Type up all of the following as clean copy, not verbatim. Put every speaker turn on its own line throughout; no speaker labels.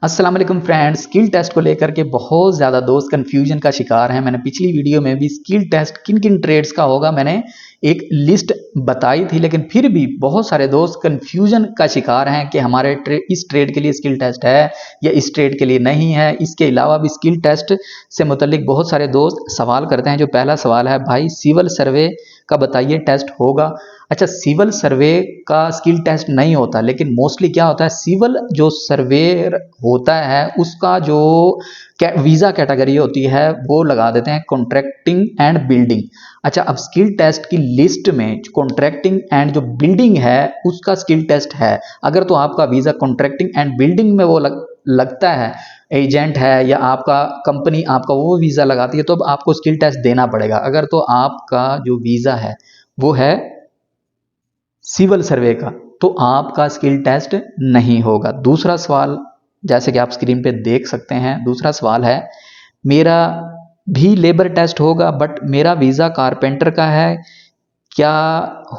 अस्सलाम वालेकुम friends. Skill test को लेकर के बहुत ज़्यादा दोस्त कन्फ्यूजन का शिकार हैं। मैंने पिछली वीडियो में भी स्किल टेस्ट किन किन ट्रेड्स का होगा मैंने एक लिस्ट बताई थी, लेकिन फिर भी बहुत सारे दोस्त कन्फ्यूजन का शिकार हैं कि हमारे इस ट्रेड के लिए स्किल टेस्ट है या इस ट्रेड के लिए नहीं है। इसके अलावा भी स्किल टेस्ट से मुतल्लिक बहुत सारे दोस्त सवाल करते हैं। जो पहला सवाल है, भाई सिविल सर्वे का बताइए टेस्ट होगा। अच्छा, सिविल सर्वे का स्किल टेस्ट नहीं होता, लेकिन मोस्टली क्या होता है, सिविल जो सर्वेयर होता है उसका जो वीज़ा कैटेगरी होती है वो लगा देते हैं कॉन्ट्रैक्टिंग एंड बिल्डिंग। अच्छा, अब स्किल टेस्ट की लिस्ट में कॉन्ट्रैक्टिंग एंड जो बिल्डिंग है उसका स्किल टेस्ट है। अगर तो आपका वीज़ा कॉन्ट्रैक्टिंग एंड बिल्डिंग में वो लगता है, एजेंट है या आपका कंपनी आपका वो वीज़ा लगाती है, तो अब आपको स्किल टेस्ट देना पड़ेगा। अगर तो आपका जो वीज़ा है वो है सिविल सर्वे का, तो आपका स्किल टेस्ट नहीं होगा। दूसरा सवाल, जैसे कि आप स्क्रीन पे देख सकते हैं, दूसरा सवाल है, मेरा भी लेबर टेस्ट होगा बट मेरा वीज़ा कारपेंटर का है, क्या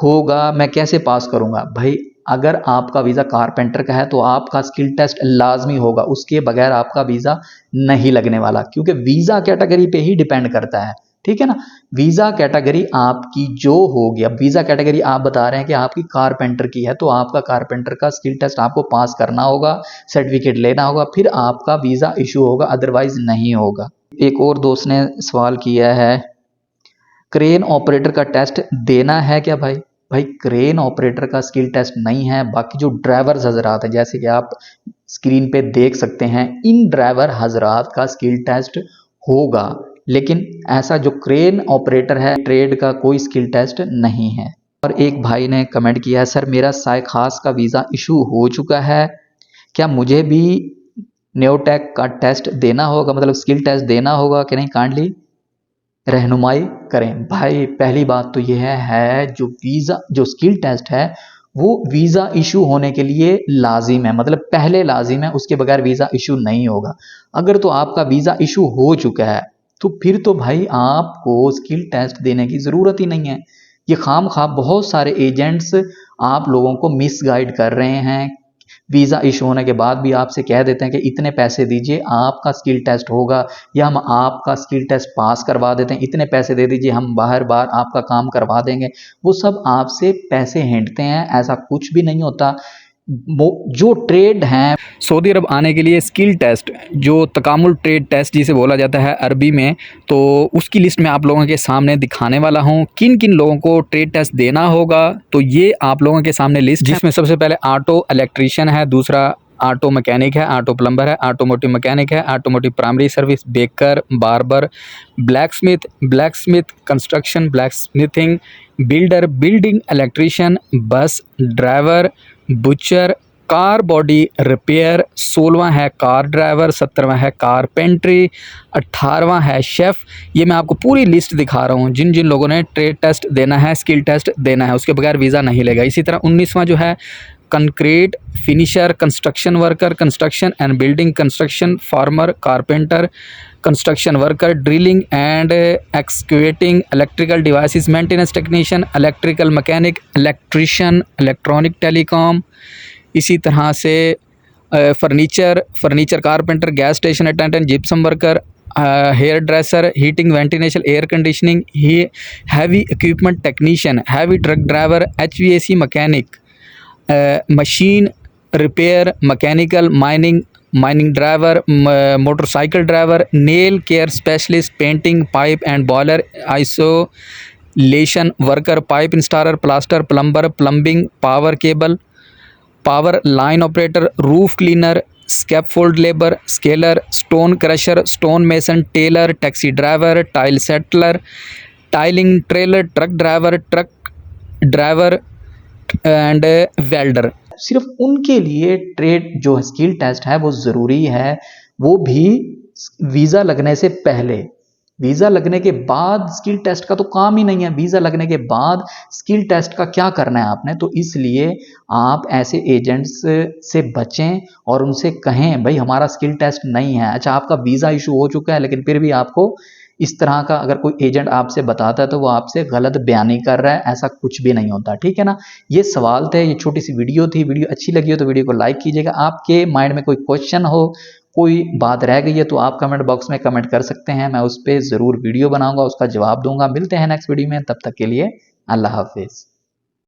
होगा, मैं कैसे पास करूंगा? भाई, अगर आपका वीज़ा कारपेंटर का है तो आपका स्किल टेस्ट लाजमी होगा, उसके बगैर आपका वीज़ा नहीं लगने वाला, क्योंकि वीज़ा कैटेगरी पे ही डिपेंड करता है। ठीक है ना, वीज़ा कैटेगरी आपकी जो होगी, अब वीज़ा कैटेगरी आप बता रहे हैं कि आपकी कारपेंटर की है, तो आपका कारपेंटर का स्किल टेस्ट आपको पास करना होगा, सर्टिफिकेट लेना होगा, फिर आपका वीज़ा इशू होगा, अदरवाइज नहीं होगा। एक और दोस्त ने सवाल किया है, क्रेन ऑपरेटर का टेस्ट देना है क्या? भाई क्रेन ऑपरेटर का स्किल टेस्ट नहीं है। बाकी जो ड्राइवर्स हजरात हैं, जैसे कि आप स्क्रीन पे देख सकते हैं, इन ड्राइवर हजरात का स्किल टेस्ट होगा, लेकिन ऐसा जो क्रेन ऑपरेटर है ट्रेड का कोई स्किल टेस्ट नहीं है। और एक भाई ने कमेंट किया है, सर मेरा साय खास का वीज़ा इशू हो चुका है, क्या मुझे भी न्योटेक का टेस्ट देना होगा, मतलब स्किल टेस्ट देना होगा कि नहीं? काइंडली रहनुमाई करें। भाई पहली बात तो यह है, जो वीज़ा जो स्किल टेस्ट है वो वीज़ा इशू होने के लिए लाजिम है, मतलब पहले लाजिम है, उसके बगैर वीज़ा इशू नहीं होगा। अगर तो आपका वीज़ा इशू हो चुका है तो फिर तो भाई आपको स्किल टेस्ट देने की ज़रूरत ही नहीं है। ये खाम खा बहुत सारे एजेंट्स आप लोगों को मिसगाइड कर रहे हैं। वीज़ा इशू होने के बाद भी आपसे कह देते हैं कि इतने पैसे दीजिए आपका स्किल टेस्ट होगा, या हम आपका स्किल टेस्ट पास करवा देते हैं, इतने पैसे दे दीजिए हम बाहर बार आपका काम करवा देंगे। वो सब आपसे पैसे हेंटते हैं, ऐसा कुछ भी नहीं होता। जो ट्रेड हैं,
सऊदी अरब आने के लिए स्किल टेस्ट, जो तकामुल ट्रेड टेस्ट जिसे बोला जाता है अरबी में, तो उसकी लिस्ट में आप लोगों के सामने दिखाने वाला हूं किन किन लोगों को ट्रेड टेस्ट देना होगा। तो ये आप लोगों के सामने लिस्ट, जिसमें सबसे पहले ऑटो इलेक्ट्रीशियन है, दूसरा ऑटो मैकेनिक है, ऑटो प्लम्बर है, ऑटोमोटिव मैकेनिक है, automotive primary service, baker, barber, blacksmith construction, blacksmithing, builder, building electrician, bus driver, butcher, car body repair, 16वां है कार ड्राइवर, 17वां है कारपेंट्री, 18वां है शेफ़। ये मैं आपको पूरी लिस्ट दिखा रहा हूँ जिन जिन लोगों ने ट्रेड टेस्ट देना है, स्किल टेस्ट देना है, उसके बगैर वीज़ा नहीं लेगा। इसी तरह 19वां जो है concrete finisher, construction worker, construction and building construction, farmer, carpenter, construction worker, drilling and excavating, electrical devices maintenance technician, electrical mechanic, electrician, electronic telecom. इसी तरह से furniture carpenter, gas station attendant, gypsum worker, hair dresser, heating ventilation, air conditioning, heavy equipment technician, heavy truck driver, HVAC mechanic, machine repair, mechanical, mining driver, motorcycle driver, nail care specialist, painting, pipe and boiler isolation worker, pipe installer, plaster, plumber, plumbing, power cable, power line operator, roof cleaner, scaffold labour, scaler, stone crusher, stone mason, tailor, taxi driver, tile settler, tiling trailer, truck driver and welder.
सिर्फ उनके लिए trade जो skill test है वो ज़रूरी है, वो भी वीज़ा लगने से पहले। वीज़ा लगने के बाद स्किल टेस्ट का तो काम ही नहीं है। वीज़ा लगने के बाद स्किल टेस्ट का क्या करना है आपने? तो इसलिए आप ऐसे एजेंट्स से बचें और उनसे कहें, भाई हमारा स्किल टेस्ट नहीं है। अच्छा, आपका वीज़ा इशू हो चुका है लेकिन फिर भी आपको इस तरह का अगर कोई एजेंट आपसे बताता है तो वो आपसे गलत बयानी कर रहा है, ऐसा कुछ भी नहीं होता, ठीक है ना। ये सवाल थे, ये छोटी सी वीडियो थी। वीडियो अच्छी लगी हो तो वीडियो को लाइक कीजिएगा। आपके माइंड में कोई क्वेश्चन हो, कोई बात रह गई है तो आप कमेंट बॉक्स में कमेंट कर सकते हैं, मैं उस पर ज़रूर वीडियो बनाऊंगा, उसका जवाब दूंगा। मिलते हैं नेक्स्ट वीडियो में, तब तक के लिए अल्लाह हाफिज़।